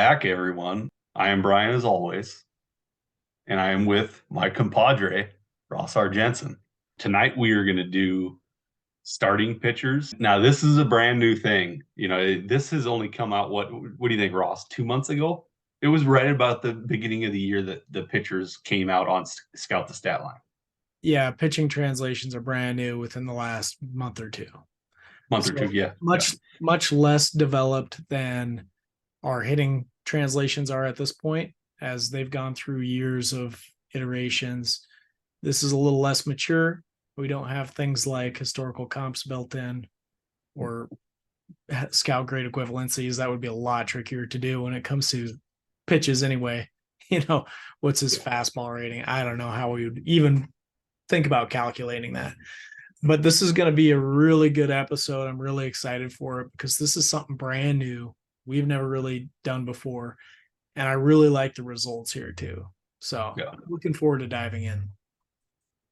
back, everyone. I am Brian, as always, and I am with my compadre, Ross R. Jensen. Tonight, we are going to do starting pitchers. Now, this is a brand new thing. This has only come out, what do you think, Ross? 2 months ago? It was right about the beginning of the year that the pitchers came out on Scout the Statline. Yeah, pitching translations are brand new within the last month or two. Month or two, yeah. Much less developed than our hitting translations are at this point, as they've gone through years of iterations. This is a little less mature. We don't have things like historical comps built in or scout grade equivalencies. That would be a lot trickier to do when it comes to pitches anyway. What's his fastball rating? I don't know how we would even think about calculating that. But this is going to be a really good episode. I'm really excited for it because this is something brand new we've never really done before. And I really like the results here too. So Looking forward to diving in.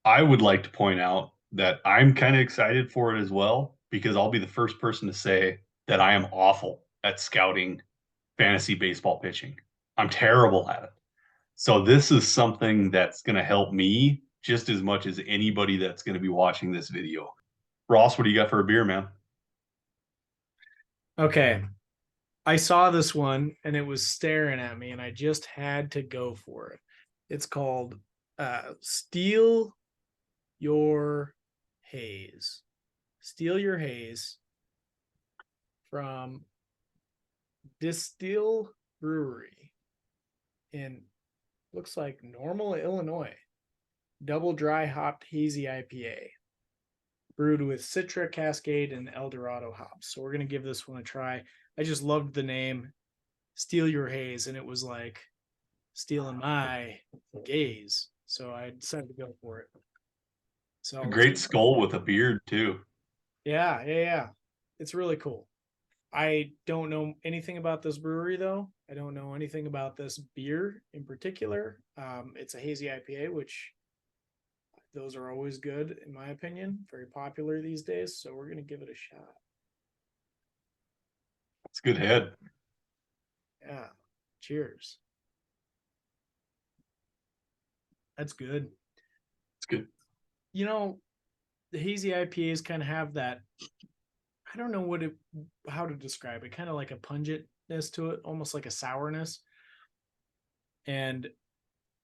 I would like to point out that I'm kind of excited for it as well, because I'll be the first person to say that I am awful at scouting fantasy baseball pitching. I'm terrible at it. So this is something that's going to help me just as much as anybody that's going to be watching this video. Ross, what do you got for a beer, man? Okay. I saw this one and it was staring at me and I just had to go for it. It's called Steal Your Haze. Steal Your Haze from Distill Brewery in, looks like, Normal, Illinois. Double dry hopped hazy IPA. Brewed with Citra, Cascade, and Eldorado hops. So we're going to give this one a try. I just loved the name, Steal Your Haze, and it was like stealing my gaze. So I decided to go for it. So a great skull with a beard too. Yeah. It's really cool. I don't know anything about this brewery though. I don't know anything about this beer in particular. It's a hazy IPA, which those are always good in my opinion. Very popular these days. So we're going to give it a shot. It's good head. Yeah. Cheers. That's good. It's good. The hazy IPAs kind of have that, I don't know how to describe it, kind of like a pungentness to it, almost like a sourness. And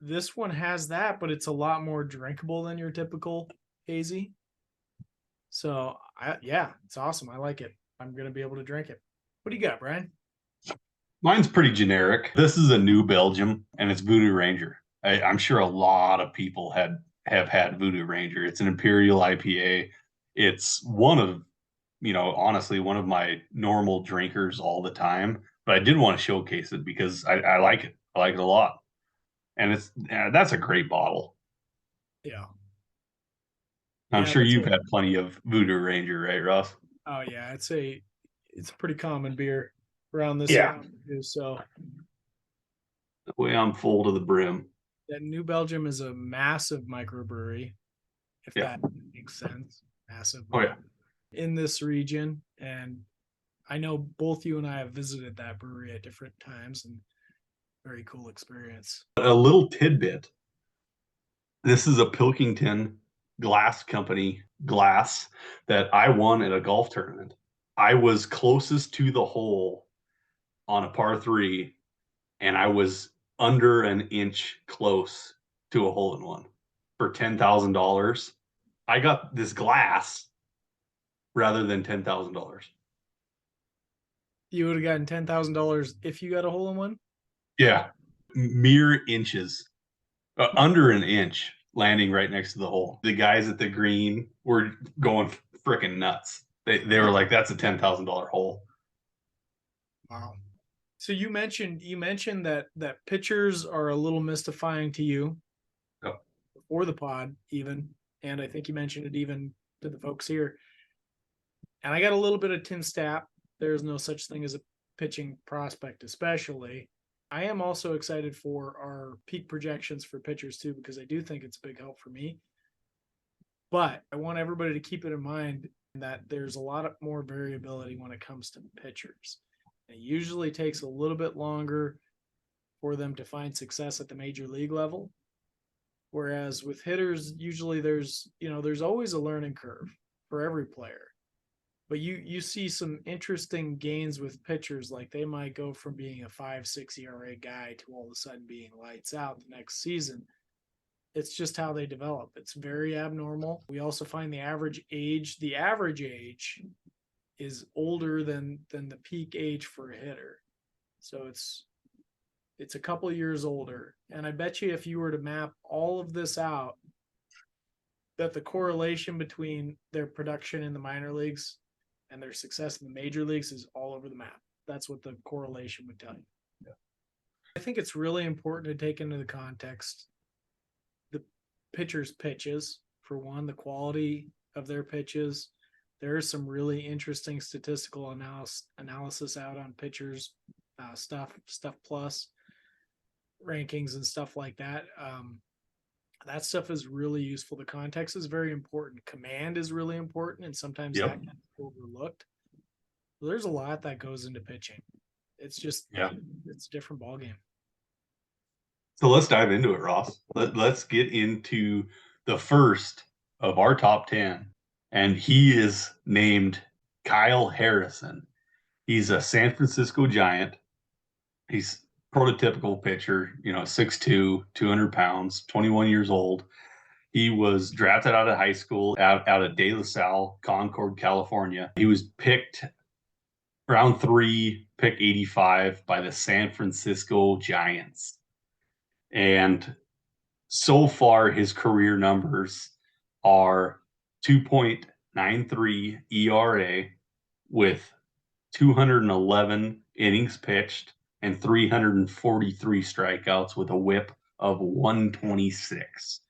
this one has that, but it's a lot more drinkable than your typical hazy. So it's awesome. I like it. I'm going to be able to drink it. What do you got, Brian? Mine's pretty generic. This is a New Belgium and it's Voodoo Ranger. I'm sure a lot of people have had Voodoo Ranger. It's an Imperial IPA. It's honestly, one of my normal drinkers all the time. But I did want to showcase it because I like it. I like it a lot. And that's a great bottle. Yeah. I'm sure you've had plenty of Voodoo Ranger, right, Russ? Oh yeah, it's a pretty common beer around this area too. So the way I'm full to the brim. That New Belgium is a massive microbrewery, if that makes sense. Massive. Oh yeah. In this region, and I know both you and I have visited that brewery at different times, and very cool experience. A little tidbit. This is a Pilkington glass company glass that I won at a golf tournament. I was closest to the hole on a par 3, and I was under an inch close to a hole in one for $10,000. I got this glass rather than $10,000. You would have gotten $10,000 if you got a hole in one? Yeah, mere inches, under an inch, landing right next to the hole. The guys at the green were going freaking nuts. They were like, "That's a $10,000 hole." Wow. So you mentioned that pitchers are a little mystifying to you, or the pod even, and I think you mentioned it even to the folks here. And I got a little bit of Tim Stapp. There's no such thing as a pitching prospect, especially. I am also excited for our peak projections for pitchers too, because I do think it's a big help for me. But I want everybody to keep it in mind that there's a lot more variability when it comes to pitchers. It usually takes a little bit longer for them to find success at the major league level. Whereas with hitters, usually there's always a learning curve for every player. But you see some interesting gains with pitchers, like they might go from being a 5.6 ERA guy to all of a sudden being lights out the next season. It's just how they develop. It's very abnormal. We also find the average age is older than the peak age for a hitter. So it's a couple of years older. And I bet you if you were to map all of this out, that the correlation between their production in the minor leagues and their success in the major leagues is all over the map. That's what the correlation would tell you. Yeah. I think it's really important to take into the context the pitcher's pitches, for one, the quality of their pitches. There is some really interesting statistical analysis out on pitchers, stuff plus rankings and stuff like that. That stuff is really useful. The context is very important. Command is really important, and sometimes that gets overlooked. There's a lot that goes into pitching. It's just it's a different ballgame. So let's dive into it, Ross. Let's get into the first of our top 10, and he is named Kyle Harrison. He's a San Francisco Giant. He's prototypical pitcher, 6'2", 200 pounds, 21 years old. He was drafted out of high school out of De La Salle, Concord, California. He was picked round 3, pick 85 by the San Francisco Giants. And so far, his career numbers are 2.93 ERA with 211 innings pitched and 343 strikeouts with a whip of 126.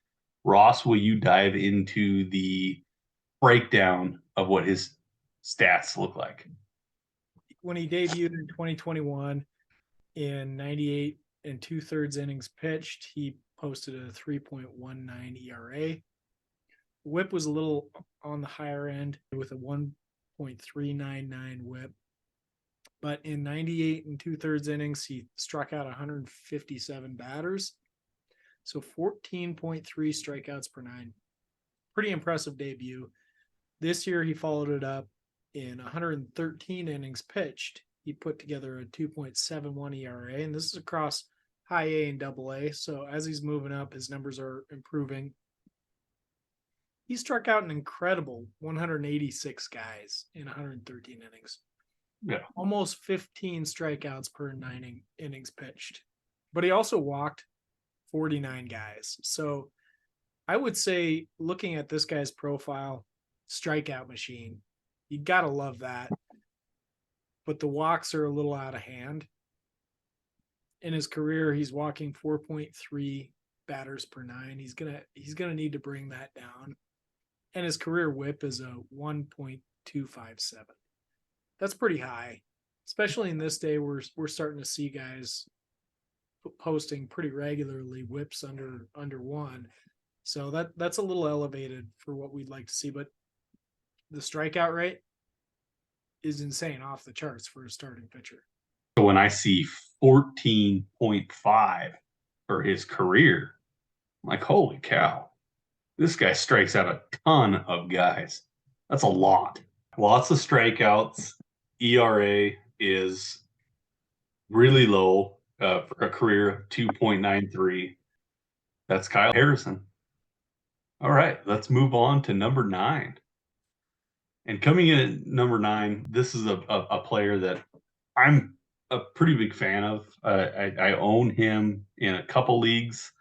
Ross, will you dive into the breakdown of what his stats look like? When he debuted in 2021 in 98 and 2/3 innings pitched, he posted a 3.19 ERA. Whip was a little on the higher end with a 1.399 whip. But in 98 and 2/3 innings, he struck out 157 batters. So 14.3 strikeouts per 9. Pretty impressive debut. This year, he followed it up in 113 innings pitched. He put together a 2.71 ERA, and this is across high A and double A. So as he's moving up, his numbers are improving. He struck out an incredible 186 guys in 113 innings. Yeah. Almost 15 strikeouts per 9 innings pitched. But he also walked 49 guys. So I would say, looking at this guy's profile, strikeout machine. You got to love that. But the walks are a little out of hand. In his career, he's walking 4.3 batters per 9. He's gonna need to bring that down. And his career whip is a 1.257. That's pretty high, especially in this day. We're starting to see guys posting pretty regularly whips under 1. So that's a little elevated for what we'd like to see. But the strikeout rate is insane, off the charts for a starting pitcher. So when I see 14.5 for his career, I'm like, holy cow, this guy strikes out a ton of guys. That's a lot. Lots of strikeouts. ERA is really low for a career of 2.93. That's Kyle Harrison. All right, let's move on to number 9. And coming in at number 9, this is a player that I'm a pretty big fan of. I own him in a couple leagues,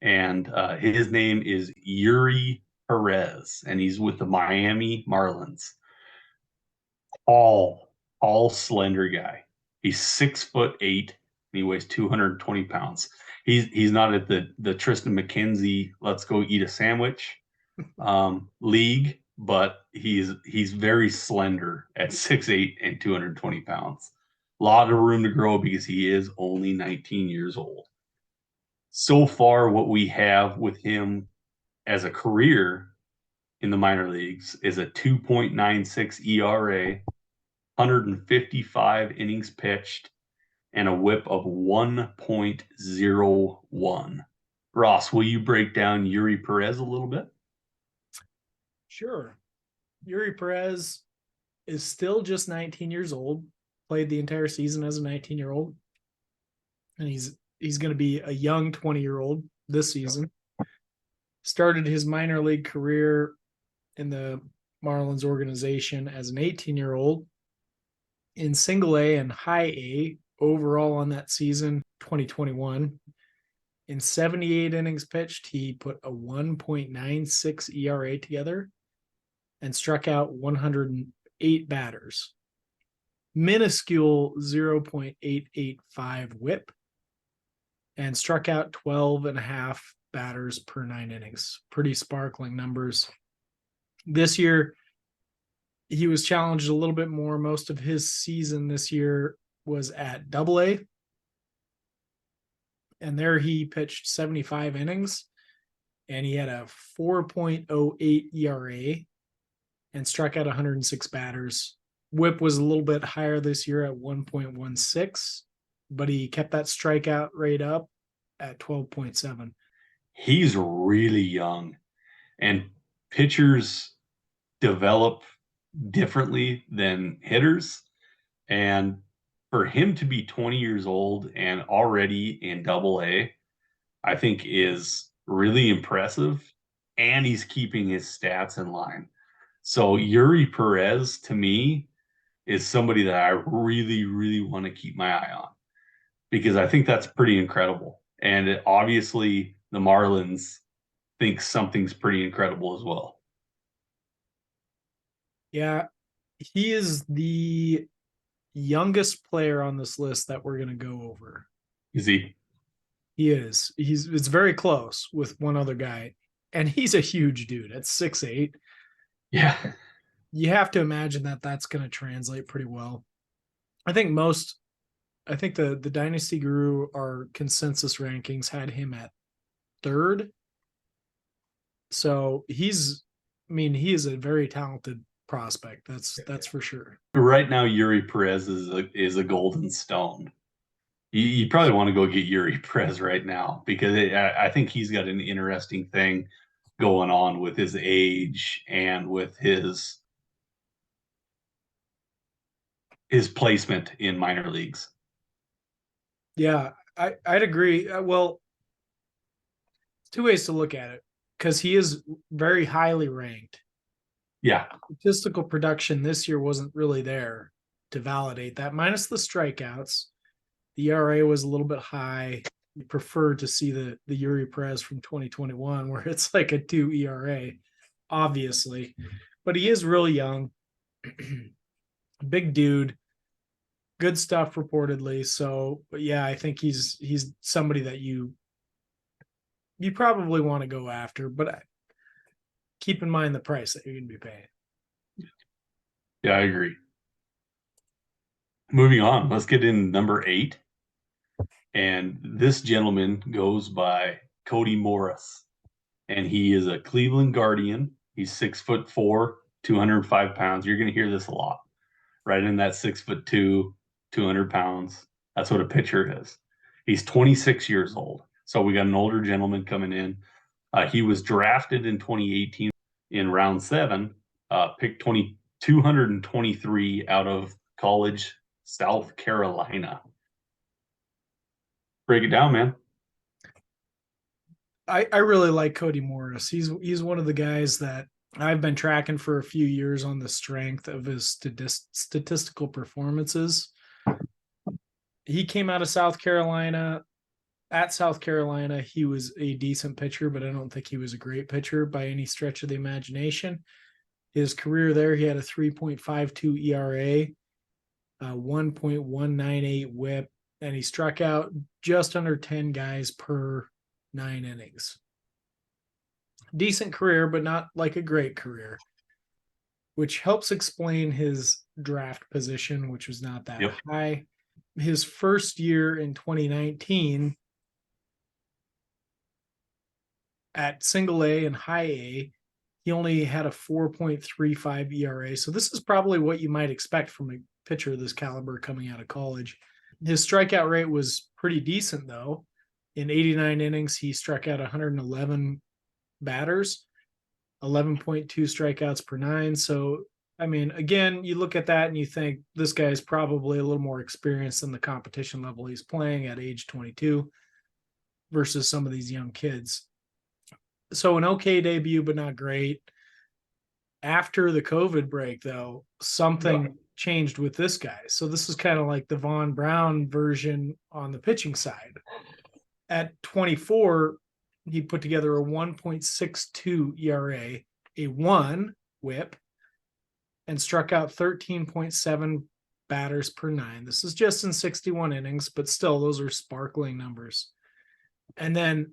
and his name is Yuri Perez, and he's with the Miami Marlins. All slender guy. He's 6'8", and he weighs 220 pounds. He's not at the Tristan McKenzie let's go eat a sandwich league, but he's very slender at 6'8" and 220 pounds. A lot of room to grow because he is only 19 years old. So far, what we have with him as a career in the minor leagues is a 2.96 ERA, 155 innings pitched, and a whip of 1.01. Ross, will you break down Yuri Perez a little bit? Sure. Yuri Perez is still just 19 years old, played the entire season as a 19-year-old, and he's going to be a young 20-year-old this season. Started his minor league career in the Marlins organization as an 18-year-old in single A and high A overall on that season, 2021. In 78 innings pitched, he put a 1.96 ERA together and struck out 108 batters. Minuscule 0.885 whip, and struck out 12 and a half batters per 9 innings. Pretty sparkling numbers. This year, he was challenged a little bit more. Most of his season this year was at Double-A, and there he pitched 75 innings, and he had a 4.08 ERA and struck out 106 batters. Whip was a little bit higher this year at 1.16, but he kept that strikeout rate up at 12.7. He's really young, and pitchers develop differently than hitters. And for him to be 20 years old and already in Double-A, I think is really impressive. And he's keeping his stats in line. So Yuri Perez, to me, is somebody that I really, really want to keep my eye on, because I think that's pretty incredible. And obviously the Marlins think something's pretty incredible as well. Yeah, he is the youngest player on this list that we're going to go over. Is he? He is. It's very close with one other guy, and he's a huge dude at 6'8". Yeah. You have to imagine that that's going to translate pretty well. I think the Dynasty Guru, our consensus rankings, had him at 3rd. So he is a very talented prospect. That's for sure. Right now, Yuri Perez is a golden stone. You probably want to go get Yuri Perez right now, because I think he's got an interesting thing going on with his age and with his placement in minor leagues. Yeah, I'd agree. Well, 2 ways to look at it, because he is very highly ranked. Yeah. Statistical production this year wasn't really there to validate that, minus the strikeouts. The ERA was a little bit high. You prefer to see the Yuri Perez from 2021, where it's like a 2 ERA, obviously. But he is really young. Big dude. Good stuff reportedly. So, but yeah, I think he's somebody that you probably want to go after, but keep in mind the price that you're going to be paying. Yeah, I agree. Moving on, let's get in number 8. And this gentleman goes by Cody Morris, and he is a Cleveland Guardian. He's 6'4", 205 pounds. You're going to hear this a lot. Right in that 6'2", 200 pounds. That's what a pitcher is. He's 26 years old. So we got an older gentleman coming in. He was drafted in 2018 in round 7, picked 223 out of college, South Carolina. Break it down, man. I really like Cody Morris. He's one of the guys that I've been tracking for a few years on the strength of his statistical performances. He came out of South Carolina. At South Carolina, he was a decent pitcher, but I don't think he was a great pitcher by any stretch of the imagination. His career there, he had a 3.52 ERA, 1.198 whip, and he struck out just under 10 guys per 9 innings. Decent career, but not like a great career, which helps explain his draft position, which was not that high. His first year in 2019 at single A and high A, he only had a 4.35 ERA. So this is probably what you might expect from pitcher of this caliber coming out of college. His strikeout rate was pretty decent, though. In 89 innings, he struck out 111 batters, 11.2 strikeouts per nine. So, I mean, again, you look at that and you think this guy is probably a little more experienced than the competition level he's playing at age 22 versus some of these young kids. So, an okay debut, but not great. After the COVID break, though, something changed with this guy. So, this is kind of like the Von Brown version on the pitching side. At 24, he put together a 1.62 ERA, a 1 whip, and struck out 13.7 batters per nine. This is just in 61 innings, but still, those are sparkling numbers. And then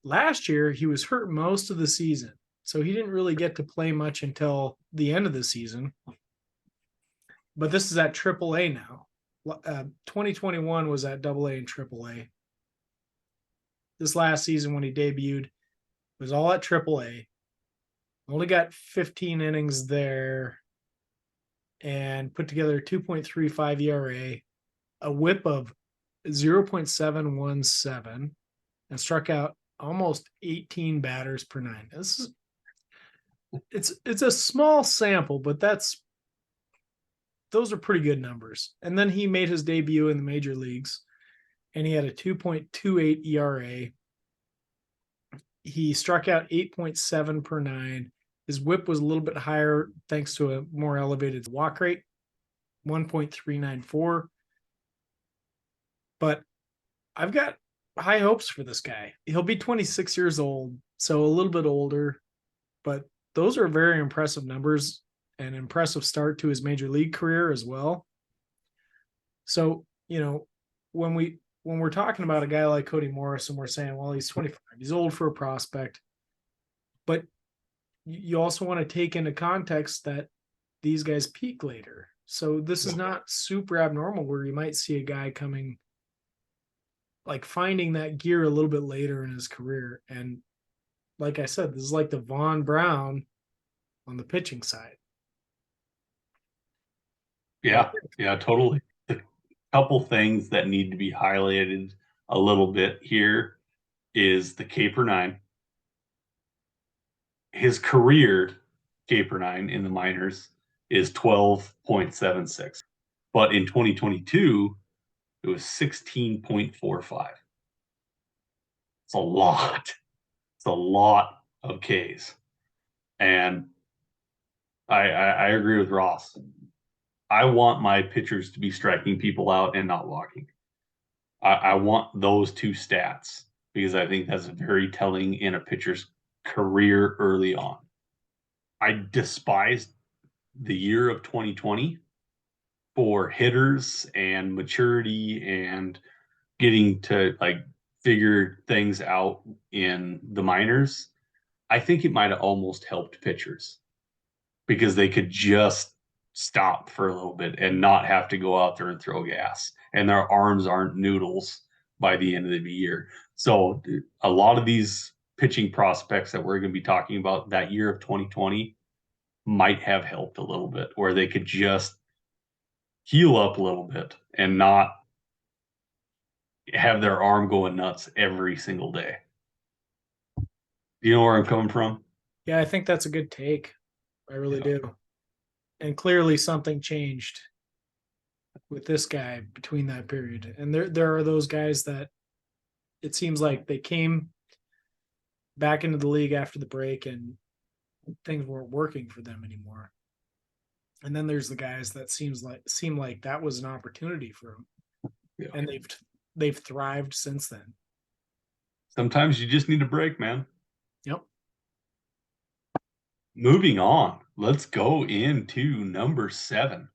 last year, he was hurt most of the season. So he didn't really get to play much until the end of the season. But this is at AAA now. 2021 was at AA and AAA. This last season when he debuted was all at AAA. Only got 15 innings there and put together a 2.35 ERA, a whip of 0.717, and struck out almost 18 batters per nine. It's a small sample, but those are pretty good numbers. And then he made his debut in the major leagues, and he had a 2.28 ERA. He struck out 8.7 per nine. His whip was a little bit higher thanks to a more elevated walk rate, 1.394. But I've got high hopes for this guy. He'll be 26 years old, so a little bit older, but those are very impressive numbers, an impressive start to his major league career as well. So, when we're talking about a guy like Cody Morris and we're saying, well, he's 25, he's old for a prospect, but you also want to take into context that these guys peak later. So this is not super abnormal where you might see a guy coming, like finding that gear a little bit later in his career. And like I said, this is like the Von Brown on the pitching side. Yeah, totally. A couple things that need to be highlighted a little bit here is the K/9. His career K/9 in the minors is 12.76, but in 2022 it was 16.45. It's a lot. It's a lot of Ks, and I agree with Ross. I want my pitchers to be striking people out and not walking. I want those two stats because I think that's very telling in a pitcher's career early on. I despised the year of 2020 for hitters and maturity and getting to like figure things out in the minors. I think it might have almost helped pitchers because they could just stop for a little bit and not have to go out there and throw gas. And their arms aren't noodles by the end of the year. So a lot of these pitching prospects that we're going to be talking about that year of 2020 might have helped a little bit where they could just heal up a little bit and not have their arm going nuts every single day. Do you know where I'm coming from? Yeah, I think that's a good take. I really do. And clearly something changed with this guy between that period. And there are those guys that it seems like they came back into the league after the break and things weren't working for them anymore. And then there's the guys that seem like that was an opportunity for them. Yeah. And they've thrived since then. Sometimes you just need a break, man. Yep. Moving on, let's go into number 7.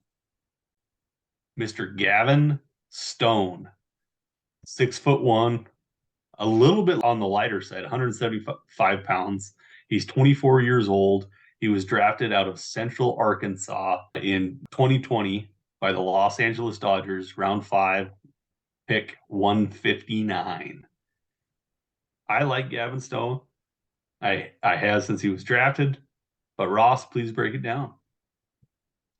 Mr. Gavin Stone, 6'1", a little bit on the lighter side, 175 pounds. He's 24 years old. He was drafted out of Central Arkansas in 2020 by the Los Angeles Dodgers, round 5, pick 159. I like Gavin Stone. I have since he was drafted. But Ross, please break it down.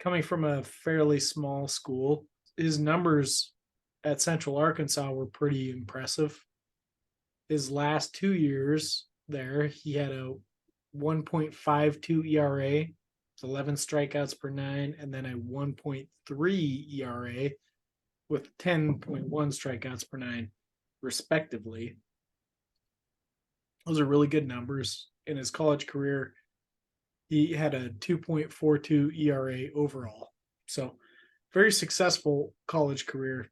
coming from a fairly small school, his numbers at Central Arkansas were pretty impressive. His last 2 years there, he had a 1.52 ERA, 11 strikeouts per nine, and then a 1.3 ERA with 10.1 strikeouts per nine, respectively. Those are really good numbers. In his college career, he had a 2.42 ERA overall. So, very successful college career.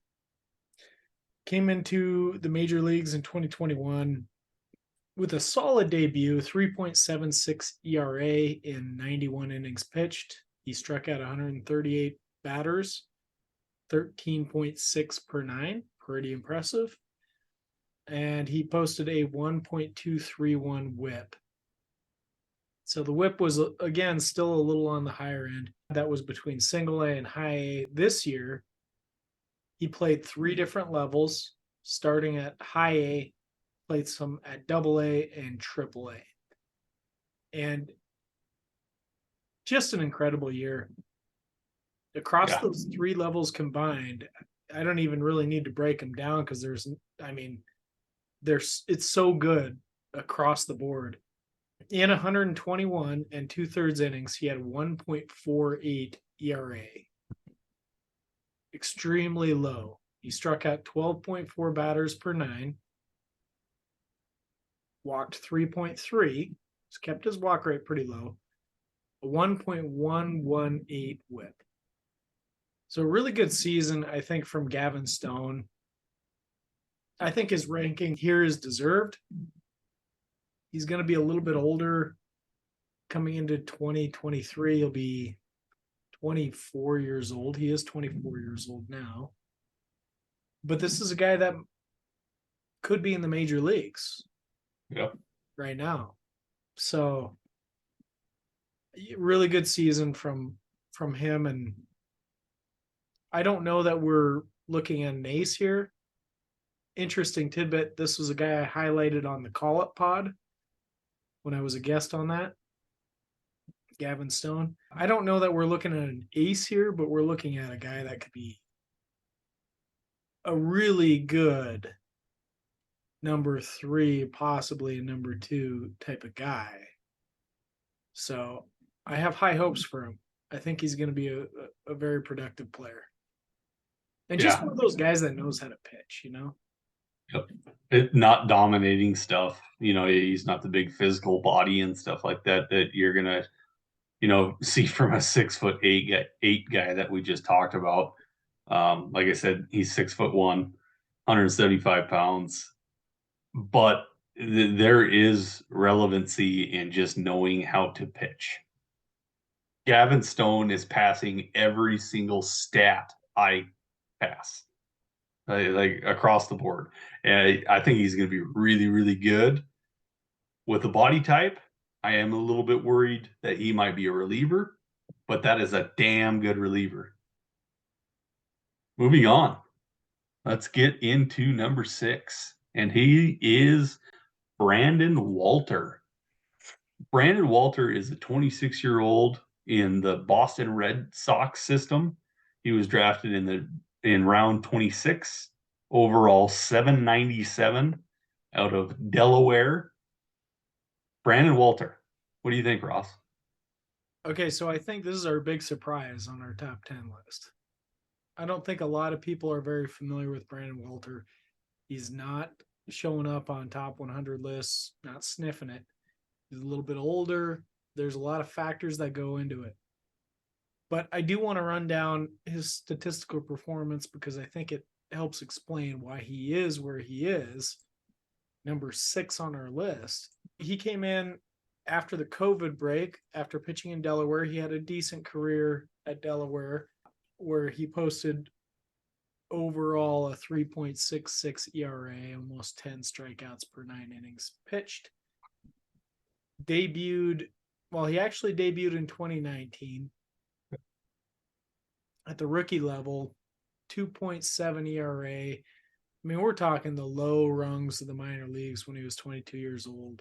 Came into the major leagues in 2021 with a solid debut, 3.76 ERA in 91 innings pitched. He struck out 138 batters, 13.6 per nine, pretty impressive. And he posted a 1.231 whip. So the whip was, again, still a little on the higher end. That was between single A and high A. This year, he played 3 different levels, starting at high A, played some at double A and triple A. And just an incredible year. Across those 3 levels combined, I don't even really need to break them down because it's so good across the board. In 121 and 2/3 innings, he had 1.48 ERA. Extremely low. He struck out 12.4 batters per nine, walked 3.3, just kept his walk rate pretty low, a 1.118 whip. So a really good season, I think, from Gavin Stone. I think his ranking here is deserved. He's going to be a little bit older coming into 2023. He'll be 24 years old. He is 24 years old now. But this is a guy that could be in the major leagues right now. So really good season from him. And I don't know that we're looking at an ace here. Interesting tidbit. This was a guy I highlighted on the call-up pod when I was a guest on that. Gavin Stone. I don't know that we're looking at an ace here, but we're looking at a guy that could be a really good number 3, possibly a number 2 type of guy. So I have high hopes for him. I think he's going to be a very productive player. And just one of those guys that knows how to pitch, you know? Not dominating stuff. He's not the big physical body and stuff like that you're going to, see from a 6'8" guy that we just talked about. Like I said, he's 6'1", 175 pounds, but there is relevancy in just knowing how to pitch. Gavin Stone is passing every single stat I pass, like across the board. And I think he's going to be really, really good. With the body type, I am a little bit worried that he might be a reliever, but that is a damn good reliever. Moving on. Let's get into number 6, and he is Brandon Walter. Brandon Walter is a 26-year-old in the Boston Red Sox system. He was drafted in round 26, overall 797 out of Delaware. Brandon Walter. What do you think, Ross? Okay, so I think this is our big surprise on our top 10 list. I don't think a lot of people are very familiar with Brandon Walter. He's not showing up on top 100 lists, not sniffing it. He's a little bit older. There's a lot of factors that go into it. But I do want to run down his statistical performance because I think it helps explain why he is where he is. Number 6 on our list. He came in after the COVID break, after pitching in Delaware. He had a decent career at Delaware where he posted overall a 3.66 ERA, almost 10 strikeouts per 9 innings pitched. He actually debuted in 2019 at the rookie level, 2.7 ERA. I mean, we're talking the low rungs of the minor leagues when he was 22 years old.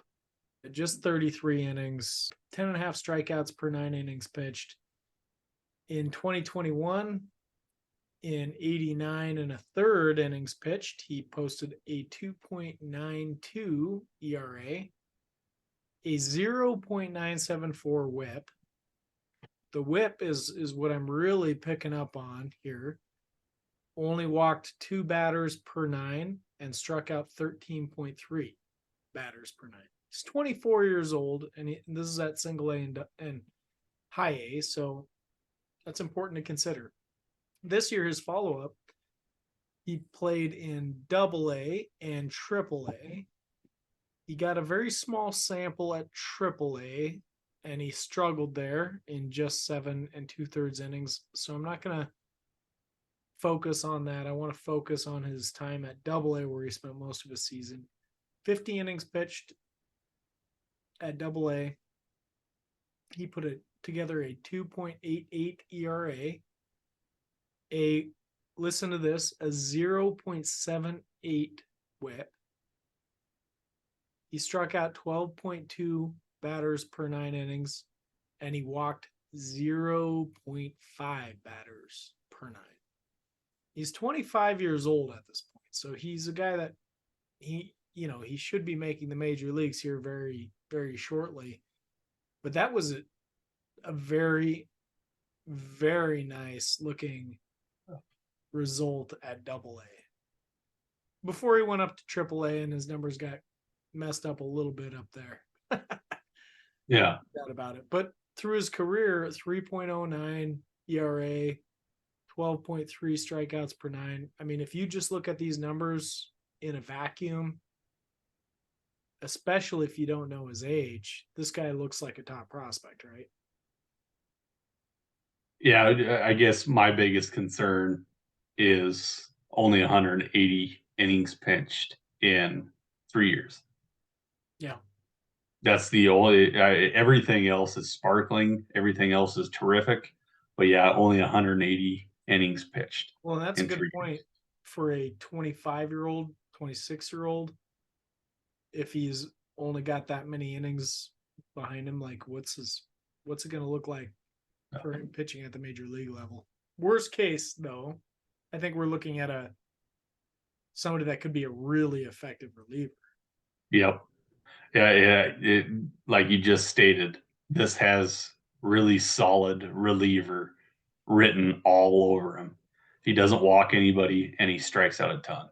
At just 33 innings, 10.5 strikeouts per 9 innings pitched. In 2021, in 89 and a third innings pitched, he posted a 2.92 ERA, a 0.974 whip. The whip is what I'm really picking up on here. Only walked 2 batters per 9 and struck out 13.3 batters per 9. He's 24 years old, and this is at single A and high A, so that's important to consider. This year, his follow-up, he played in double A and triple A. He got a very small sample at triple A, and he struggled there in just 7 2/3 innings. So I'm not going to focus on that. I want to focus on his time at double A, where he spent most of his season. 50 innings pitched at double A. He put together a 2.88 ERA, listen to this, a 0.78 whip. He struck out 12.2 batters per 9 innings, and he walked 0.5 batters per 9. He's 25 years old at this point, so he's a guy that he should be making the major leagues here very, very shortly. But that was a very, very nice looking result at double A before he went up to triple A and his numbers got messed up a little bit up there. Yeah. Doubt about it. But through his career, 3.09 ERA, 12.3 strikeouts per 9. I mean, if you just look at these numbers in a vacuum, especially if you don't know his age, this guy looks like a top prospect, right? Yeah, I guess my biggest concern is only 180 innings pitched in 3 years. Yeah. That's the only, everything else is sparkling. Everything else is terrific. But yeah, only 180 innings pitched. Well, that's a in good 3 point years. for a 25-year-old, 26-year-old. If he's only got that many innings behind him, like what's it going to look like for him pitching at the major league level? Worst case, though, I think we're looking at somebody that could be a really effective reliever. Yep. Yeah. Like you just stated, this has really solid reliever written all over him. He doesn't walk anybody and he strikes out a ton.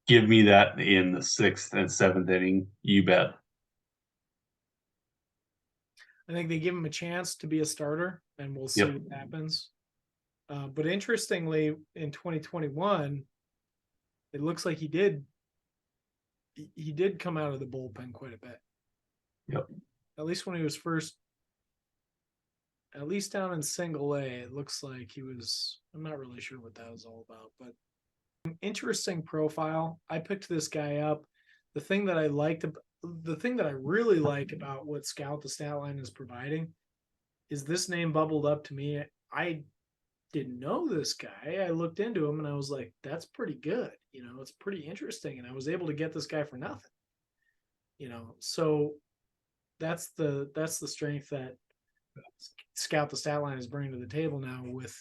Give me that in the 6th and 7th inning, you bet. I think they give him a chance to be a starter, and we'll see Yep. what happens. But interestingly, in 2021, it looks like he did come out of the bullpen quite a bit. Yep. At least when he was first, at least down in single A, it looks like he was. I'm not really sure what that was all about, but interesting profile. I picked this guy up. The thing that I really like about what Scout the Statline is providing is this name bubbled up to me. I didn't know this guy. I looked into him and I was like, that's pretty good. It's pretty interesting. And I was able to get this guy for nothing. So that's the strength that Scout the Statline is bringing to the table now with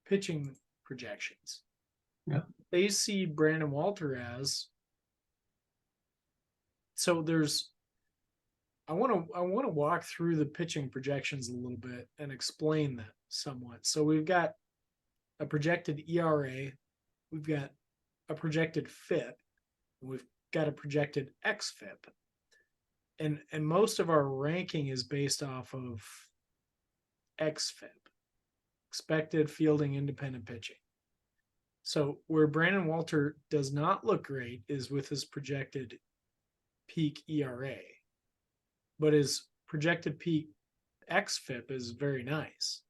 pitching projections. Yeah. They see Brandon Walter as, so I want to walk through the pitching projections a little bit and explain that somewhat. So we've got a projected ERA, we've got a projected FIP, and we've got a projected xFIP. And most of our ranking is based off of xFIP, expected fielding independent pitching. So where Brandon Walter does not look great is with his projected peak ERA, but his projected peak xFIP is very nice.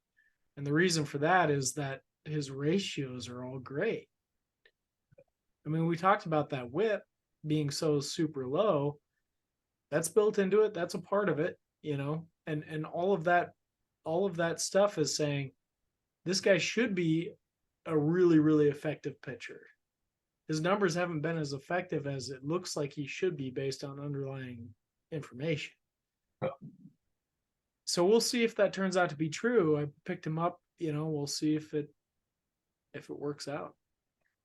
And the reason for that is that his ratios are all great. I mean, we talked about that whip being so super low. That's built into it. That's a part of it, and all of that stuff is saying this guy should be a really, really effective pitcher. His numbers haven't been as effective as it looks like he should be based on underlying information. So we'll see if that turns out to be true. I picked him up, we'll see if it works out.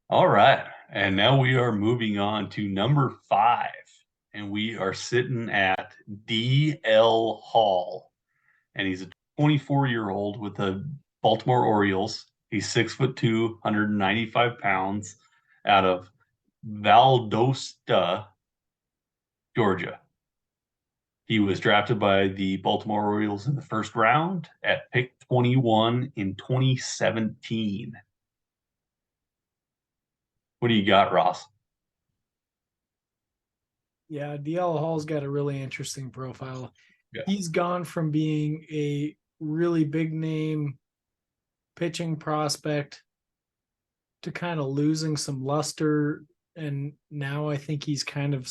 All right. And now we are moving on to number 5. And we are sitting at D.L. Hall. And he's a 24-year-old with the Baltimore Orioles. He's 6'2", 195 pounds, out of Valdosta, Georgia. He was drafted by the Baltimore Orioles in the first round at pick 21 in 2017. What do you got, Ross? Yeah, DL Hall's got a really interesting profile. Yeah. He's gone from being a really big name pitching prospect to kind of losing some luster. And now I think he's kind of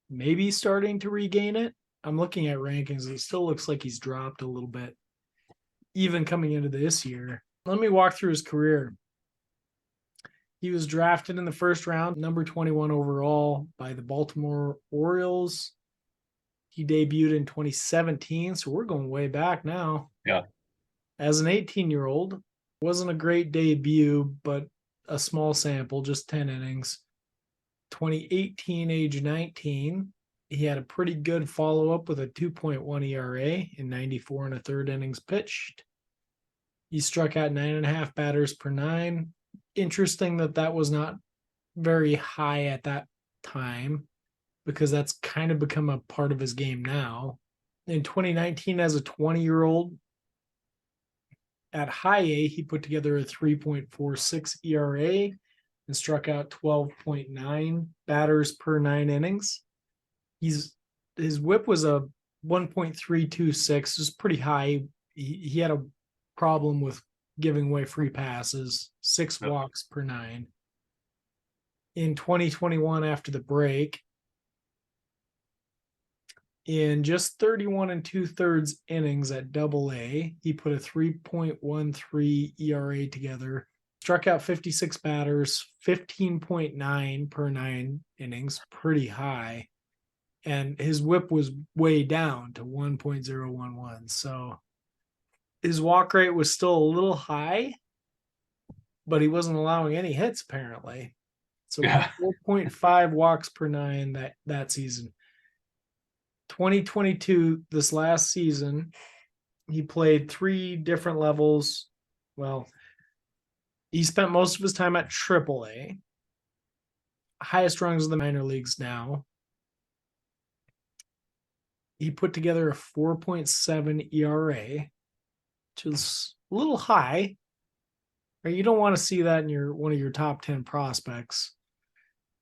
maybe starting to regain it. I'm looking at rankings. It still looks like he's dropped a little bit, even coming into this year. Let me walk through his career. He was drafted in the first round, number 21 overall by the Baltimore Orioles. He debuted in 2017, so we're going way back now. Yeah. As an 18-year-old, wasn't a great debut, but a small sample, just 10 innings. 2018, age 19, he had a pretty good follow-up with a 2.1 ERA in 94 and a third innings pitched. He struck out 9.5 batters per 9. Interesting that was not very high at that time, because that's kind of become a part of his game now. In 2019, as a 20-year-old, at high A, he put together a 3.46 ERA and struck out 12.9 batters per 9 innings. His whip was a 1.326, is pretty high. He had a problem with giving away free passes, 6 walks per 9. In 2021, after the break, in just 31 and 2/3 innings at Double-A, he put a 3.13 ERA together, struck out 56 batters, 15.9 per 9 innings, pretty high. And his whip was way down to 1.011. So his walk rate was still a little high, but he wasn't allowing any hits, apparently. So 4.5 walks per 9 that season. 2022, this last season, he played 3 different levels. Well, he spent most of his time at Triple-A, highest rungs of the minor leagues now. He put together a 4.7 ERA, which is a little high. You don't want to see that in one of your top 10 prospects.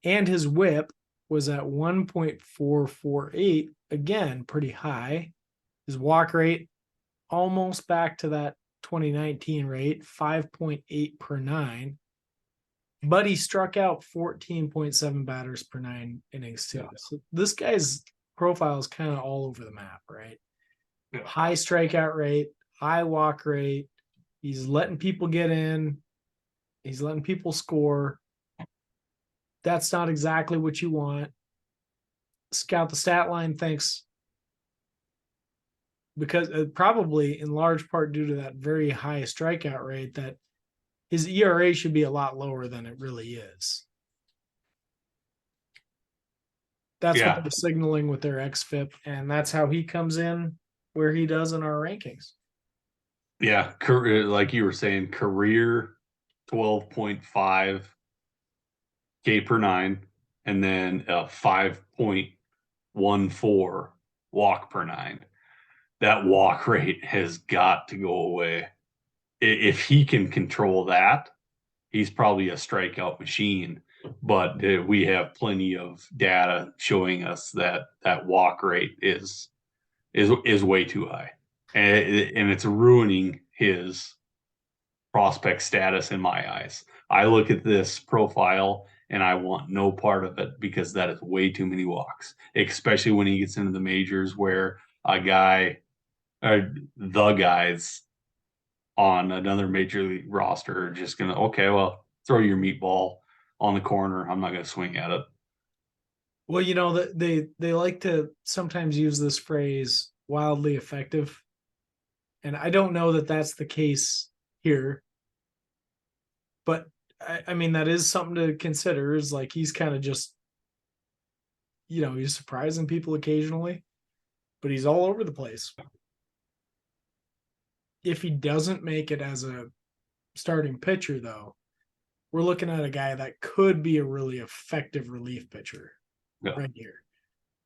And his whip was at 1.448, again, pretty high. His walk rate almost back to that 2019 rate, 5.8 per 9. But he struck out 14.7 batters per 9 innings too. Yeah. So this guy's profile is kind of all over the map, right? Yeah. High strikeout rate, high walk rate. He's letting people get in. He's letting people score. That's not exactly what you want. Scout the stat line thinks, because probably in large part due to that very high strikeout rate, that his ERA should be a lot lower than it really is. That's what they're signaling with their XFIP, and that's how he comes in where he does in our rankings. Yeah, like you were saying, career 12.5 K per 9, and then a 5.14 walk per 9. That walk rate has got to go away. If he can control that, he's probably a strikeout machine. But we have plenty of data showing us that walk rate is way too high, and it's ruining his prospect status in my eyes. I look at this profile and I want no part of it, because that is way too many walks, especially when he gets into the majors, where a guy or the guys on another major league roster are just gonna, okay, well, throw your meatball on the corner. I'm not gonna swing at it. Well, they like to sometimes use this phrase, wildly effective. And I don't know that that's the case here, but I mean, that is something to consider, is like he's kind of just, he's surprising people occasionally, but he's all over the place. If he doesn't make it as a starting pitcher, though, we're looking at a guy that could be a really effective relief pitcher right here.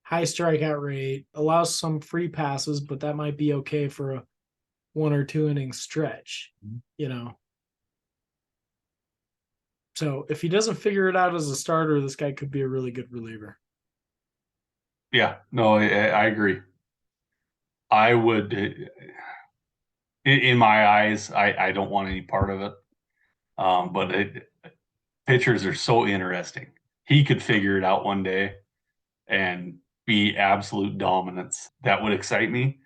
High strikeout rate, allows some free passes, but that might be okay for a 1 or 2 inning stretch, So if he doesn't figure it out as a starter, this guy could be a really good reliever. Yeah, no, I agree. I would, in my eyes, I don't want any part of it. But pitchers are so interesting. He could figure it out one day and be absolute dominance. That would excite me.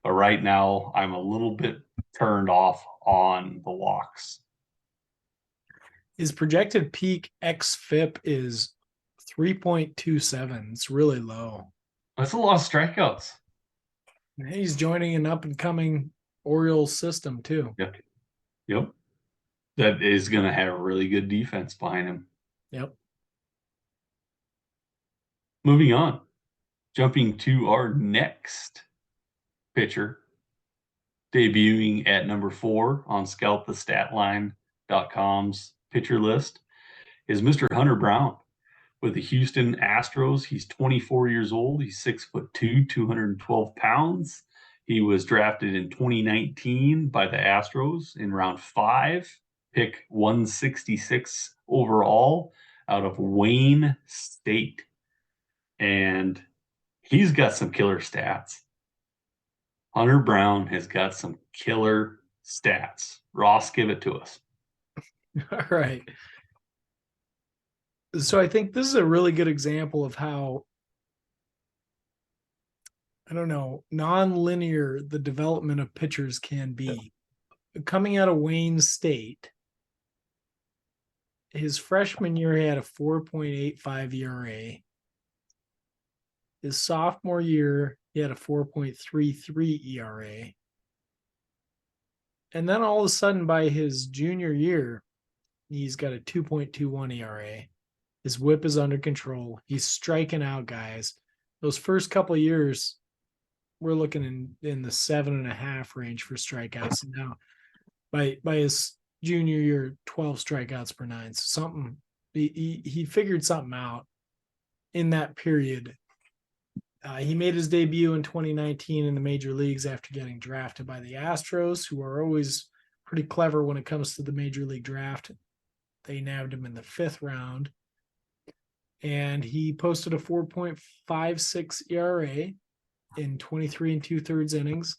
But right now, I'm a little bit turned off on the walks. His projected peak xFIP is 3.27. It's really low. That's a lot of strikeouts. He's joining an up and coming Orioles system too. Yep. That is going to have a really good defense behind him. Yep. Moving on. Jumping to our next pitcher, debuting at number 4 on ScoutTheStatline.com's pitcher list, is Mr. Hunter Brown with the Houston Astros. He's 24 years old. He's 6'2", 212 pounds. He was drafted in 2019 by the Astros in round 5, pick 166 overall out of Wayne State. And he's got some killer stats. Hunter Brown has got some killer stats. Ross, give it to us. All right. So I think this is a really good example of how, I don't know, non-linear the development of pitchers can be. Coming out of Wayne State, his freshman year he had a 4.85 ERA. His sophomore year, he had a 4.33 ERA. And then all of a sudden, by his junior year, he's got a 2.21 ERA. His whip is under control. He's striking out guys. Those first couple of years, we're looking in the 7.5 range for strikeouts. And now, by his junior year, 12 strikeouts per 9. So something, he figured something out in that period. He made his debut in 2019 in the major leagues after getting drafted by the Astros, who are always pretty clever when it comes to the major league draft. They nabbed him in the 5th round. And he posted a 4.56 ERA in 23 2/3 innings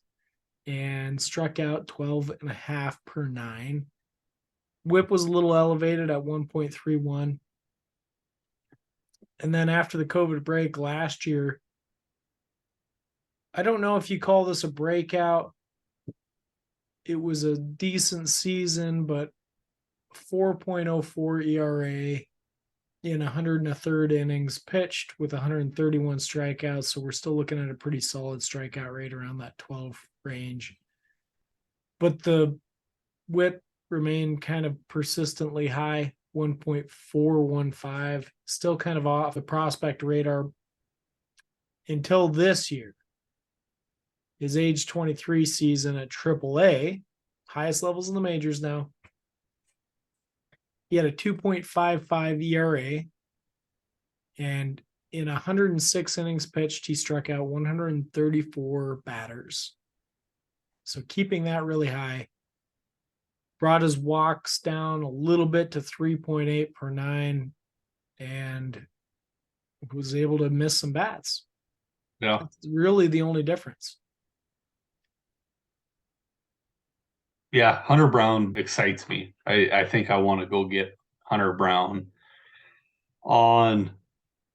and struck out 12.5 per 9. Whip was a little elevated at 1.31. And then after the COVID break last year, I don't know if you call this a breakout. It was a decent season, but 4.04 ERA in 100 1/3 innings pitched with 131 strikeouts. So we're still looking at a pretty solid strikeout rate around that 12 range. But the whip remained kind of persistently high, 1.415, still kind of off the prospect radar until this year. His age 23 season at AAA, highest levels in the majors now. He had a 2.55 ERA, and in 106 innings pitched, he struck out 134 batters. So keeping that really high. Brought his walks down a little bit to 3.8 per 9 and was able to miss some bats. Yeah. That's really the only difference. Yeah, Hunter Brown excites me. I think I want to go get Hunter Brown on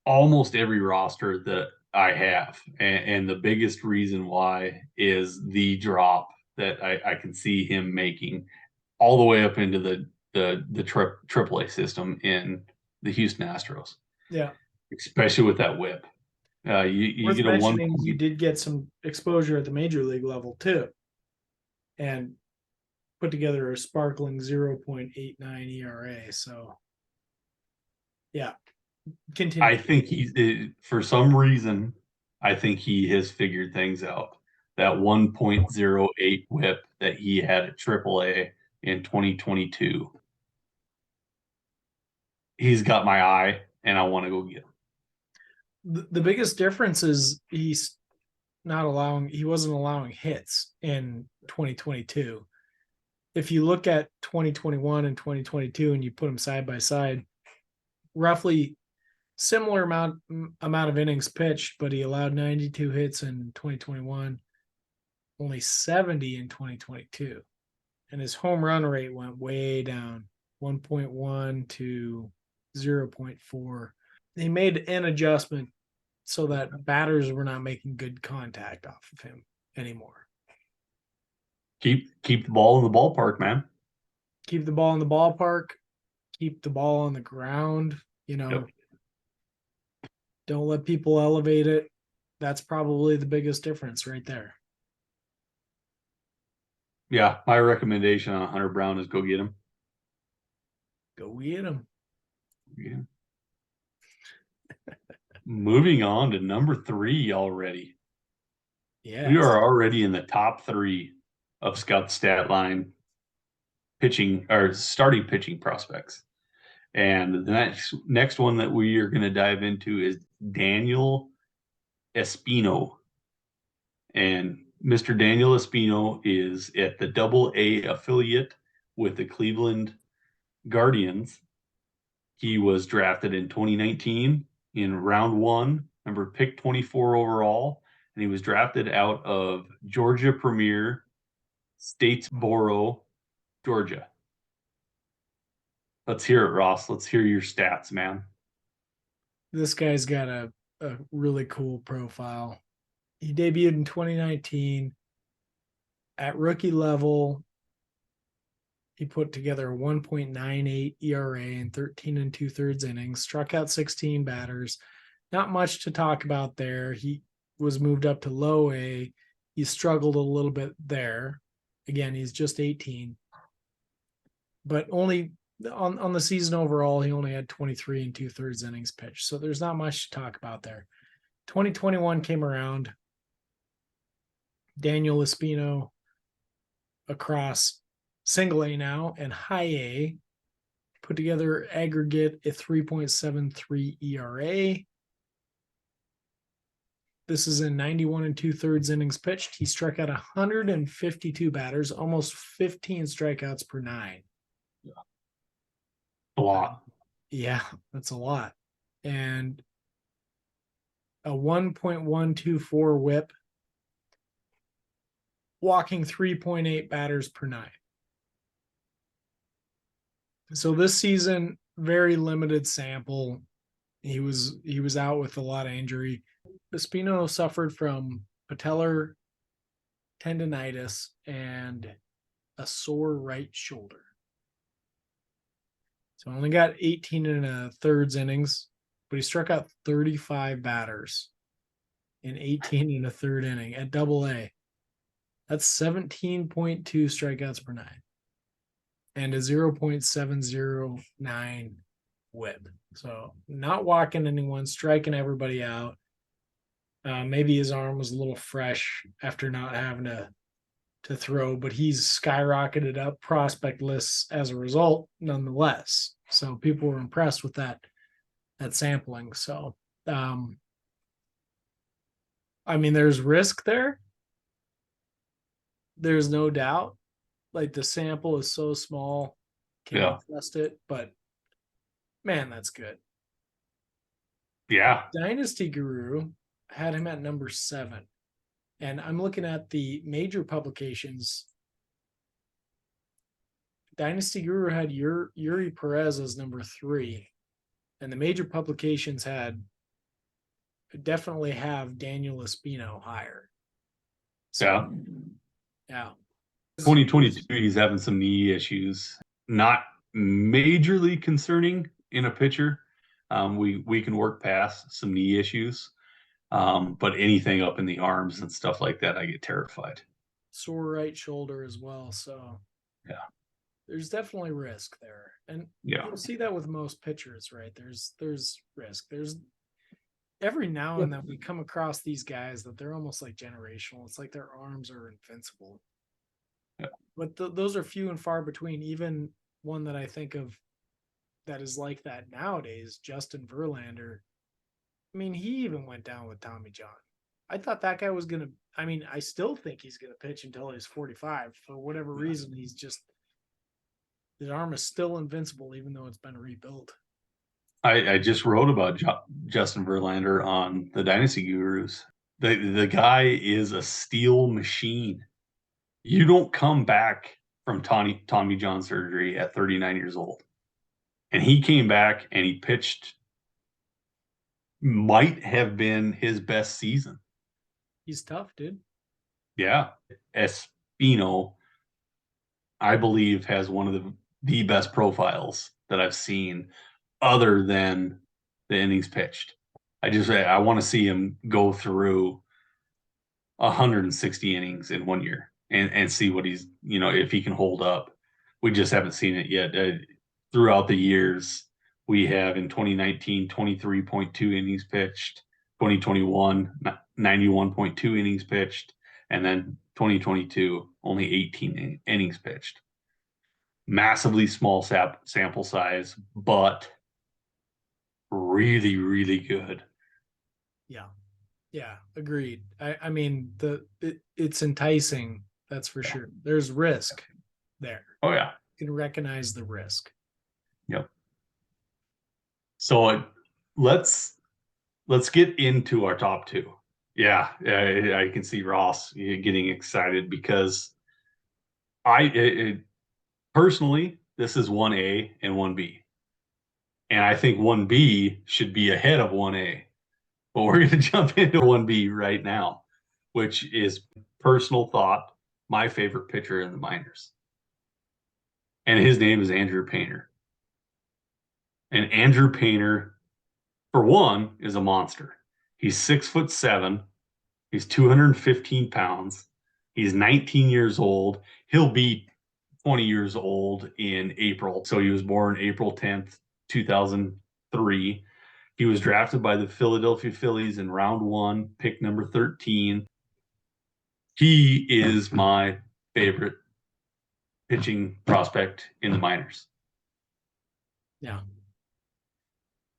almost every roster that I have. And the biggest reason why is the drop that I can see him making all the way up into the AAA system in the Houston Astros. Yeah. Especially with that whip. You Worth get a one. mentioning, you did get some exposure at the major league level too. and put together a sparkling 0.89 ERA. So, yeah, I continue. think for some reason, I think he has figured things out. That 1.08 whip that he had at AAA in 2022, he's got my eye, and I want to go get him. The biggest difference is he wasn't allowing hits in 2022. If you look at 2021 and 2022 and you put them side by side, roughly similar amount of innings pitched, but he allowed 92 hits in 2021, only 70 in 2022. And his home run rate went way down, 1.1 to 0.4. He made an adjustment so that batters were not making good contact off of him anymore. Keep the ball in the ballpark, man. Keep the ball in the ballpark, keep the ball on the ground, yep. Don't let people elevate it. That's probably the biggest difference right there. Yeah, my recommendation on Hunter Brown is go get him. Go get him. Yeah. Moving on to number 3 already. Yeah. We are already in the top 3 of Scott's Statline pitching or starting pitching prospects. And the next one that we are going to dive into is Daniel Espino. And Mr. Daniel Espino is at the AA affiliate with the Cleveland Guardians. He was drafted in 2019 in round 1, number pick 24 overall, and he was drafted out of Georgia Premier, Statesboro, Georgia. Let's hear it, Ross. Let's hear your stats, man. This guy's got a really cool profile. He debuted in 2019 at rookie level. He put together a 1.98 ERA in 13 and 2/3 innings, struck out 16 batters. Not much to talk about there. He was moved up to low A. He struggled a little bit there. Again, he's just 18. But only on the season overall, he only had 23 and 2/3 innings pitched. So there's not much to talk about there. 2021 came around. Daniel Espino across single A now and high A put together aggregate a 3.73 ERA. This is in 91 and 2/3 innings pitched. He struck out 152 batters, almost 15 strikeouts per 9. Yeah. A lot. Yeah, that's a lot. And a 1.124 whip, walking 3.8 batters per 9. So this season, very limited sample. He was out with a lot of injury. Espino suffered from patellar tendonitis and a sore right shoulder. So only got 18 and a thirds innings, but he struck out 35 batters in 18 and a third inning at AA. That's 17.2 strikeouts per 9 and a 0.709 whip. So not walking anyone, striking everybody out. Maybe his arm was a little fresh after not having to throw, but he's skyrocketed up prospect lists as a result, nonetheless. So people were impressed with that sampling. So, I mean, there's risk there. There's no doubt. Like the sample is so small, can't trust it. But man, that's good. Yeah. Dynasty Guru had him at number 7. And I'm looking at the major publications. Dynasty Guru had Yuri Perez as number 3. And the major publications definitely have Daniel Espino higher. So, yeah. 2022, he's having some knee issues. Not majorly concerning in a pitcher. We can work past some knee issues. But anything up in the arms and stuff like that, I get terrified. sore right shoulder as well. So Yeah. there's definitely risk there. And Yeah. you'll see that with most pitchers, right? There's risk. There's every now and then we come across these guys that they're almost like generational. It's like their arms are invincible. Yeah. But those are few and far between. Even one that I think of that is like that nowadays, Justin Verlander. I mean, he even went down with Tommy John. I thought that guy was gonna. I mean, I still think he's gonna pitch until he's 45. For whatever reason, he's just his arm is still invincible, even though it's been rebuilt. I just wrote about Justin Verlander on the Dynasty Gurus. The guy is a steel machine. You don't come back from Tommy John surgery at 39 years old. And he came back and he pitched, might have been his best season. He's tough, dude. Yeah. Espino, I believe, has one of the best profiles that I've seen other than the innings pitched. I want to see him go through 160 innings in 1 year and see what he's, if he can hold up. We just haven't seen it yet. Throughout the years, we have in 2019, 23.2 innings pitched, 2021, 91.2 innings pitched, and then 2022, only 18 innings pitched. Massively small sample size, but really, really good. Yeah. Yeah, agreed. I mean, it's enticing, that's for sure. There's risk there. Oh yeah. You can recognize the risk. Yep. So let's get into our top two. Yeah, I can see Ross getting excited because personally, this is 1A and 1B. And I think 1B should be ahead of 1A. But we're going to jump into 1B right now, which is personal thought, my favorite pitcher in the minors. And his name is Andrew Painter. And Andrew Painter, for one, is a monster. He's 6'7". He's 215 pounds. He's 19 years old. He'll be 20 years old in April. So he was born April 10th, 2003. He was drafted by the Philadelphia Phillies in round 1, pick number 13. He is my favorite pitching prospect in the minors. Yeah.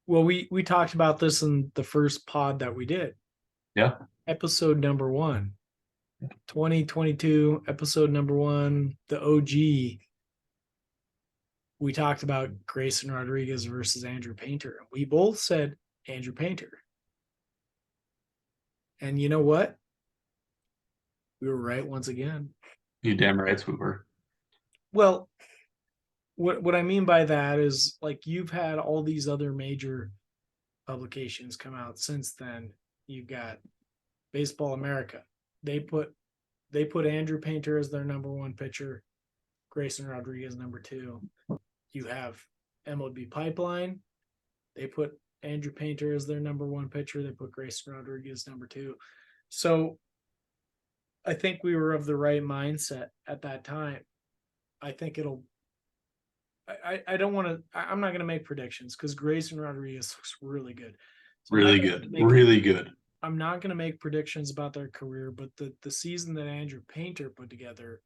Well, we talked about this in the first pod that we did. Yeah. Episode number 1. 2022, episode number 1, the OG. We talked about Grayson Rodriguez versus Andrew Painter. We both said Andrew Painter. And you know what? We were right once again. You damn right we were. Well, what I mean by that is, like, you've had all these other major publications come out since then. You've got Baseball America. They put Andrew Painter as their number 1 pitcher, Grayson Rodriguez number 2. You have MLB Pipeline. They put Andrew Painter as their number 1 pitcher. They put Grayson Rodriguez number 2. So I think we were of the right mindset at that time. I think I don't want to, I'm not going to make predictions because Grayson Rodriguez looks really good. So really good. Really good. I'm not going to make predictions about their career, but the season that Andrew Painter put together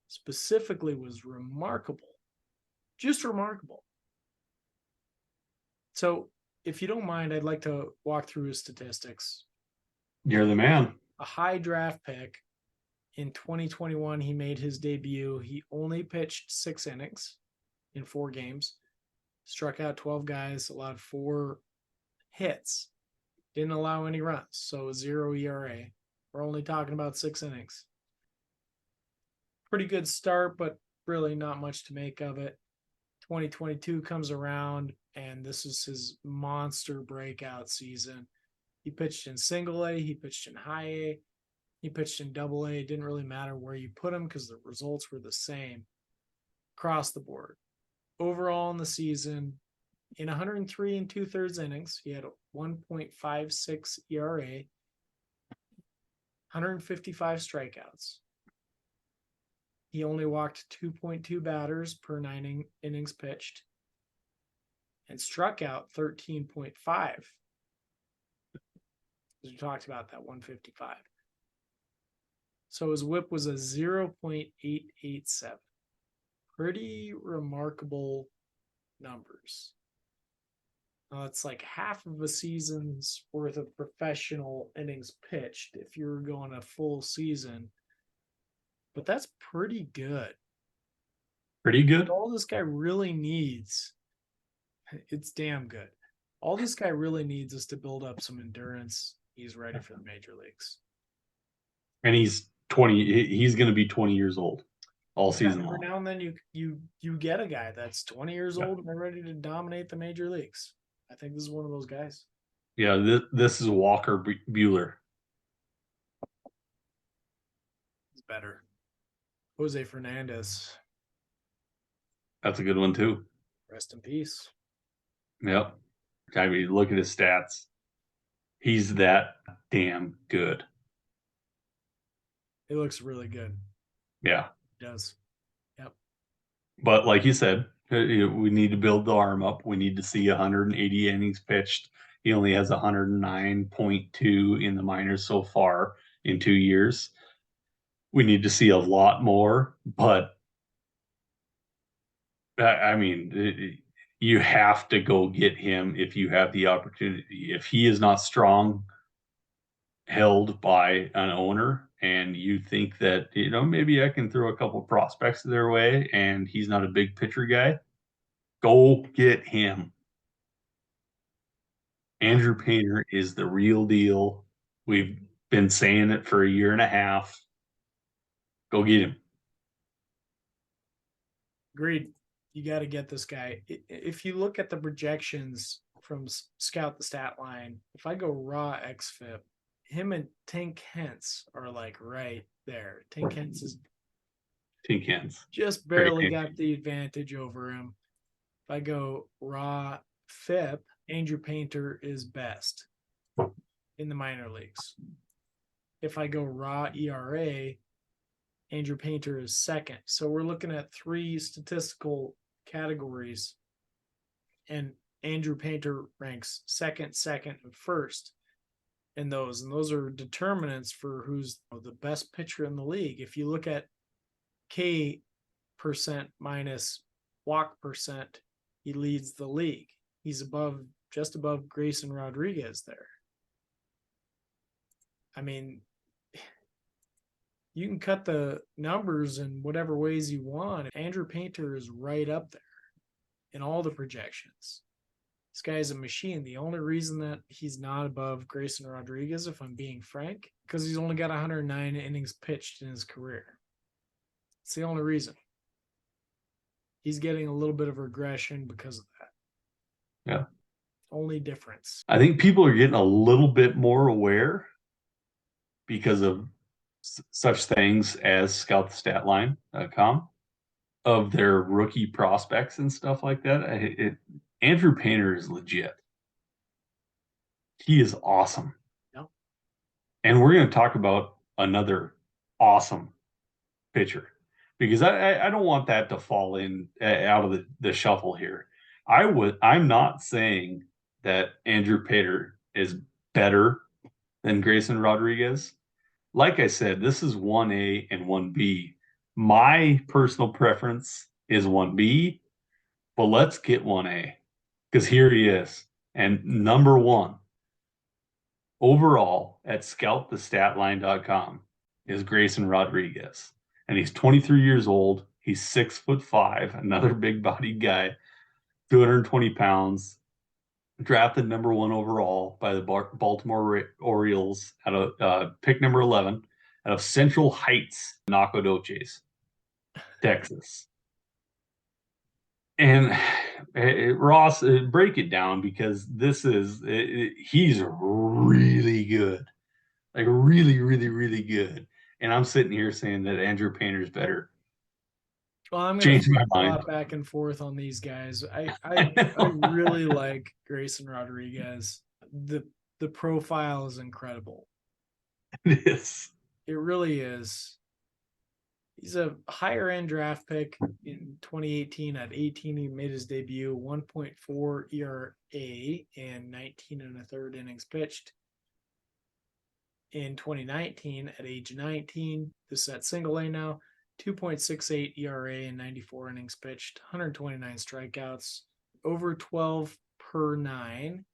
specifically was remarkable. Just remarkable. So if you don't mind, I'd like to walk through his statistics. You're the man. A high draft pick. In 2021, he made his debut. He only pitched 6 innings in 4 games, struck out 12 guys, allowed 4 hits, didn't allow any runs, so 0 ERA. We're only talking about 6 innings. Pretty good start, but really not much to make of it. 2022 comes around, and this is his monster breakout season. He pitched in single A, he pitched in high A, he pitched in double A. It didn't really matter where you put him because the results were the same across the board. Overall in the season, in 103 2/3 innings, he had a 1.56 ERA, 155 strikeouts. He only walked 2.2 batters per 9 innings pitched and struck out 13.5. As we talked about that 155. So his whip was a 0.887. Pretty remarkable numbers. It's like half of a season's worth of professional innings pitched if you were going a full season. But that's pretty good. Pretty good. All this guy really needs, it's damn good. All this guy really needs is to build up some endurance. He's ready for the major leagues. And he's 20. He's going to be 20 years old all season Every long. now and then you get a guy that's 20 years old and they're ready to dominate the major leagues. I think this is one of those guys. Yeah, this is Walker Buehler. He's better. Jose Fernandez. That's a good one too. Rest in peace. Yep. I mean, look at his stats. He's that damn good. It looks really good. Yeah. It does. Yep. But like you said, we need to build the arm up. We need to see 180 innings pitched. He only has 109.2 in the minors so far in 2 years. We need to see a lot more, but I mean, you have to go get him if you have the opportunity. If he is not strong, held by an owner, and you think that, maybe I can throw a couple prospects their way and he's not a big pitcher guy, go get him. Andrew Painter is the real deal. We've been saying it for a year and a half. Go get him. Agreed. You got to get this guy. If you look at the projections from Scout the Statline, if I go raw XFIP, him and Tink Hence are like right there. Tink Hence is just barely got the advantage over him. If I go raw FIP, Andrew Painter is best in the minor leagues. If I go raw ERA, Andrew Painter is second. So we're looking at 3 statistical categories, and Andrew Painter ranks second, and first in those. And those are determinants for who's the best pitcher in the league. If you look at K percent minus walk percent, he leads the league. He's just above Grayson Rodriguez there. I mean, you can cut the numbers in whatever ways you want. Andrew Painter is right up there in all the projections. This guy's a machine. The only reason that he's not above Grayson Rodriguez, if I'm being frank, because he's only got 109 innings pitched in his career. It's the only reason. He's getting a little bit of regression because of that. Yeah. Only difference. I think people are getting a little bit more aware because of such things as scoutthestatline.com of their rookie prospects and stuff like that. Andrew Painter is legit. He is awesome. Yeah. And we're going to talk about another awesome pitcher, because I don't want that to fall in out of the shuffle here. I'm not saying that Andrew Painter is better than Grayson Rodriguez. Like I said, this is 1A and 1B. My personal preference is 1B, but let's get 1A, because here he is. And number 1 overall at scoutthestatline.com is Grayson Rodriguez. And he's 23 years old. He's 6'5", another big bodied guy, 220 pounds, drafted number 1 overall by the Baltimore Orioles out of pick number 11 out of Central Heights, Nacogdoches, Texas. And Ross, break it down, because he's really good, like really, really, really good. And I'm sitting here saying that Andrew Painter's better. Well, I'm going to flip-flop back and forth on these guys. I really like Grayson Rodriguez. The profile is incredible. It is. It really is. He's a higher end draft pick in 2018. At 18, he made his debut, 1.4 ERA and 19 and a third innings pitched. In 2019, at age 19, this is at single A now, 2.68 ERA and 94 innings pitched, 129 strikeouts, over 12 per 9,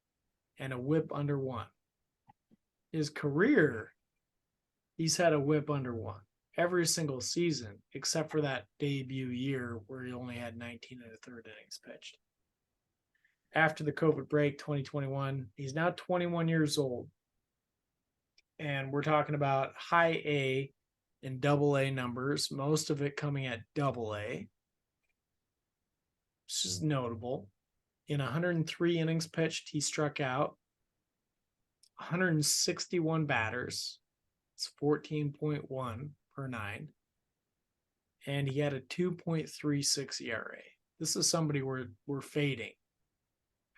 and a whip under 1. His career, he's had a whip under 1 every single season, except for that debut year where he only had 19 and a third innings pitched. After the COVID break, 2021, he's now 21 years old. And we're talking about high A and double A numbers, most of it coming at double A. This is notable. In 103 innings pitched, he struck out 161 batters. It's 14.1 per 9. And he had a 2.36 ERA. This is somebody we're fading.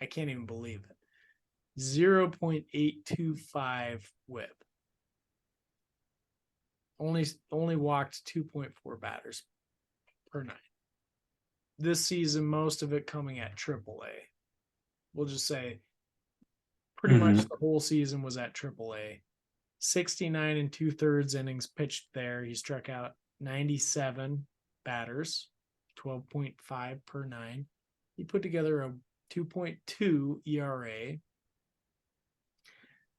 I can't even believe it. 0.825 whip. Only walked 2.4 batters per 9. This season, most of it coming at AAA. We'll just say pretty much the whole season was at AAA. 69 and 2/3 innings pitched there. He struck out 97 batters, 12.5 per 9. He put together a 2.2 ERA.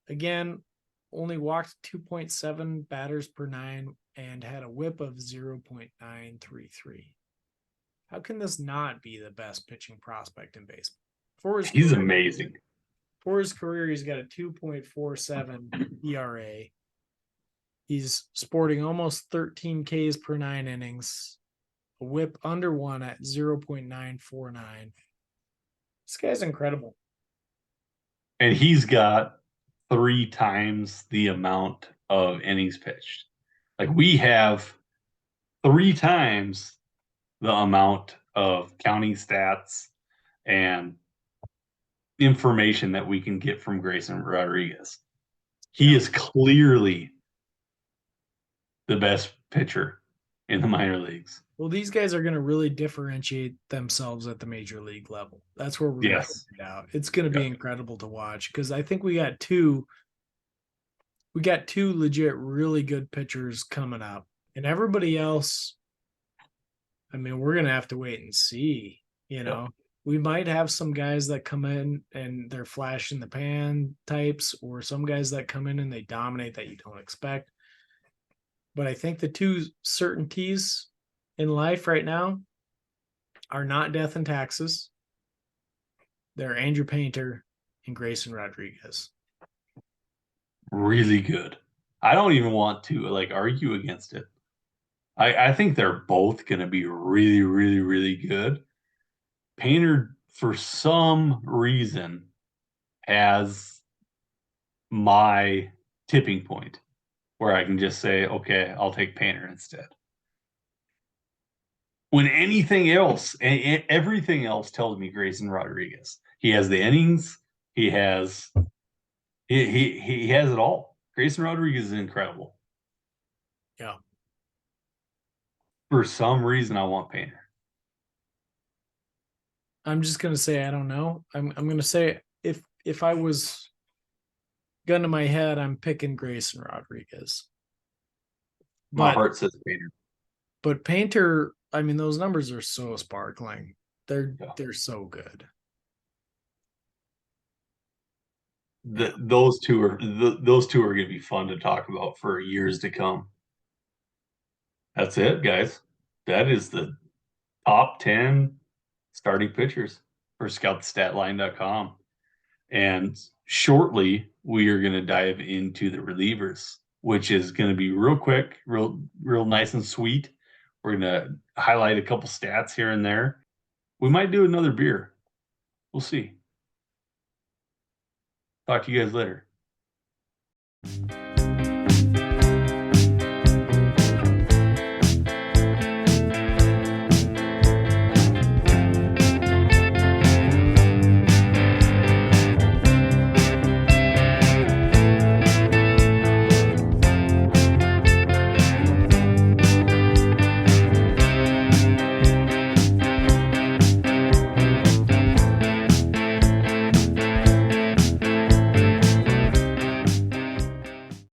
Again, only walked 2.7 batters per 9 and had a whip of 0.933. How can this not be the best pitching prospect in baseball? He's amazing. For his career, he's got a 2.47 ERA. He's sporting almost 13 Ks per 9 innings, a whip under 1 at 0.949. This guy's incredible. And he's got 3 times the amount of innings pitched. Like, we have 3 times the amount of counting stats and information that we can get from Grayson Rodriguez. He is clearly the best pitcher in the minor leagues. Well, these guys are going to really differentiate themselves at the major league level. That's where we're going to find out. It's going to be incredible to watch, because I think we got two legit really good pitchers coming up, and everybody else, I mean, we're going to have to wait and see. We might have some guys that come in and they're flash in the pan types, or some guys that come in and they dominate that you don't expect. But I think the two certainties in life right now are not death and taxes. They're Andrew Painter and Grayson Rodriguez. Really good. I don't even want to argue against it. I think they're both going to be really, really, really good. Painter, for some reason, has my tipping point where I can just say, okay, I'll take Painter instead. When everything else tells me Grayson Rodriguez. He has the innings. He has it all. Grayson Rodriguez is incredible. Yeah. For some reason, I want Painter. I'm just gonna say I don't know. I'm gonna say if I was gun to my head, I'm picking Grayson Rodriguez. My heart says Painter. But Painter, I mean, those numbers are so sparkling. They're so good. Those two are going to be fun to talk about for years to come. That's it, guys. That is the top 10 starting pitchers for scoutstatline.com. And shortly, we are going to dive into the relievers, which is going to be real quick, real nice and sweet. We're going to highlight a couple stats here and there. We might do another beer. We'll see. Talk to you guys later.